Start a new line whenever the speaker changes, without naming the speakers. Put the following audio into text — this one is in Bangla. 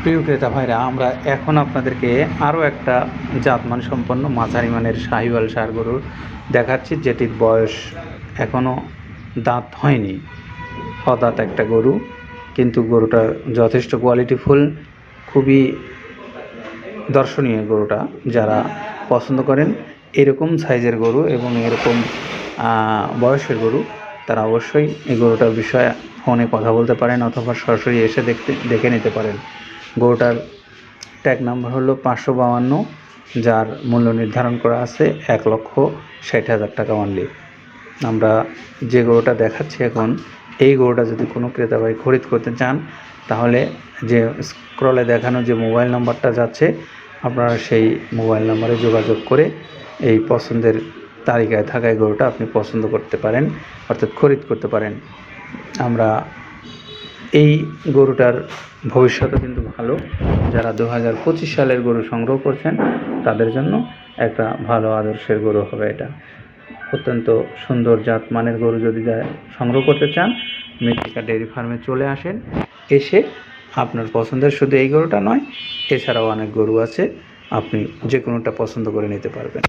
প্রিয় ক্রেতা ভাইরা, আমরা এখন আপনাদেরকে আরও একটা জাতমান সম্পন্ন মাঝারি মানের শাহিওয়াল ষাঁড় গরুর দেখাচ্ছি, যেটির বয়স এখনও দাঁত হয়নি। অদাঁত একটা গরু, কিন্তু গরুটা যথেষ্ট কোয়ালিটিফুল, খুবই দর্শনীয় গরুটা। যারা পছন্দ করেন এরকম সাইজের গরু এবং এরকম বয়সের গরু, তারা অবশ্যই এই গরুটার বিষয়ে ফোনে কথা বলতে পারেন অথবা সরাসরি এসে দেখে নিতে পারেন। গরুটার ট্যাগ নাম্বার হলো 552, যার মূল্য নির্ধারণ করা আছে 1,60,000 টাকা অনলি। আমরা যে গরুটা দেখাচ্ছি এখন, এই গরুটা যদি কোনো ক্রেতা ভাই খরিদ করতে চান, তাহলে যে স্ক্রলে দেখানো যে মোবাইল নাম্বারটা যাচ্ছে, আপনারা সেই মোবাইল নাম্বারে যোগাযোগ করে এই পছন্দের তালিকায় থাকা এই গরুটা আপনি পছন্দ করতে পারেন, অর্থাৎ খরিদ করতে পারেন। আমরা এই গরুটার ভবিষ্যৎও কিন্তু ভালো। যারা 2025 সালের গরু সংগ্রহ করছেন, তাদের জন্য একটা ভালো আদর্শের গরু হবে এটা। অত্যন্ত সুন্দর জাতমানের গরু যদি সংগ্রহ করতে চান, মৃত্তিকা ডেয়ারি ফার্মে চলে আসেন। এসে আপনার পছন্দের শুধু এই গরুটা নয়, এছাড়াও অনেক গরু আছে, আপনি যে কোনোটা পছন্দ করে নিতে পারবেন।